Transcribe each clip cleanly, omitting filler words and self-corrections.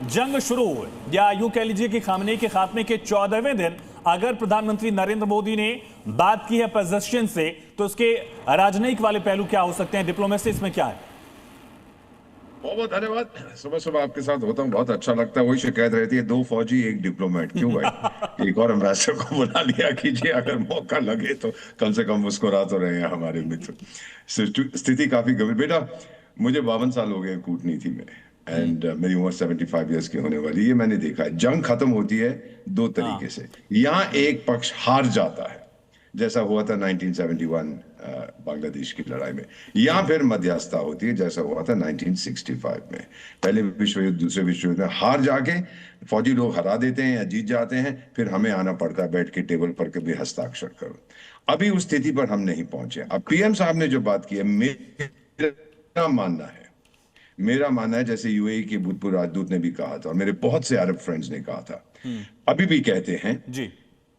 जंग शुरू हुए या यूं कह लीजिए कि खामनेई के खात्मे के 14वें दिन अगर प्रधानमंत्री नरेंद्र मोदी ने बात की है पेजेशियन से, तो उसके राजनयिक वाले पहलू क्या हो सकते हैं, डिप्लोमेसी इसमें क्या है? बहुत बहुत धन्यवाद। सुबह सुबह आपके साथ होता हूँ, बहुत अच्छा लगता है। वही शिकायत रहती है, 2 फौजी 1 डिप्लोमेट। क्यों भाई, एक और एम्बेसडर को बुला लिया कीजिए, अगर मौका लगे तो कम से कम मुस्कुरा तो रहे हैं हमारे मित्र। स्थिति काफी गंभीर। बेटा, मुझे 52 साल हो गए कूटनीति में, एंड मेरी उम्र 75 ईयर्स की होने वाली। ये मैंने देखा है, जंग खत्म होती है 2 तरीके हाँ। से। यहाँ एक पक्ष हार जाता है, जैसा हुआ था 1971 बांग्लादेश की लड़ाई में, या जी। फिर मध्यस्थता होती है, जैसा हुआ था 1965 में। पहले विश्व युद्ध, दूसरे विश्व युद्ध में हार जाके फौजी लोग हरा देते हैं या जीत जाते हैं, फिर हमें आना पड़ता है बैठ के टेबल पर के भी हस्ताक्षर करो। अभी उस स्थिति पर हम नहीं पहुंचे। अब पीएम साहब ने जो बात की है, मेरा मानना है जैसे यूएई के भूतपूर्व राजदूत ने भी कहा था और मेरे बहुत से अरब फ्रेंड्स ने कहा था, अभी भी कहते हैं जी।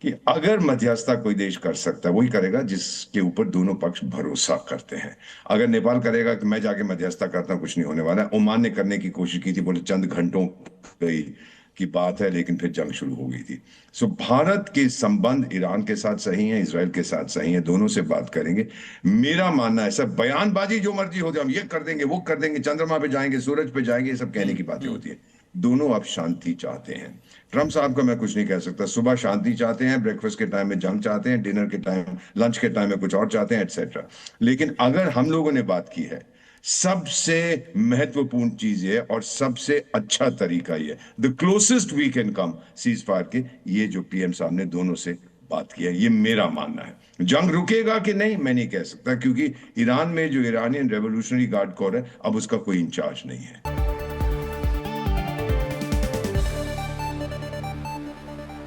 कि अगर मध्यस्थता कोई देश कर सकता है, वही करेगा जिसके ऊपर दोनों पक्ष भरोसा करते हैं। अगर नेपाल करेगा कि मैं जाके मध्यस्थता करता हूं, कुछ नहीं होने वाला है। ओमान ने करने की कोशिश की थी, बोले चंद घंटों की बात है, लेकिन फिर जंग शुरू हो गई थी। सो भारत के संबंध ईरान के साथ सही है, इसराइल के साथ सही है, दोनों से बात करेंगे। मेरा मानना है, सब बयानबाजी जो मर्जी हो जाए, हम ये कर देंगे वो कर देंगे, चंद्रमा पे जाएंगे, सूरज पे जाएंगे, ये सब कहने की बातें होती है। दोनों अब शांति चाहते हैं। ट्रम्प साहब का मैं कुछ नहीं कह सकता। सुबह शांति चाहते हैं, ब्रेकफास्ट के टाइम में जंग चाहते हैं, डिनर के टाइम, लंच के टाइम में कुछ और चाहते हैं, एटसेट्रा। लेकिन अगर हम लोगों ने बात की है, सबसे महत्वपूर्ण चीज है और सबसे अच्छा तरीका ये, the closest we can come cease fire के, ये जो पीएम साहब ने दोनों से बात की है, ये मेरा मानना है। जंग रुकेगा कि नहीं मैं नहीं कह सकता, क्योंकि ईरान में जो ईरानियन रेवोल्यूशनरी गार्ड कोर है, अब उसका कोई इंचार्ज नहीं है।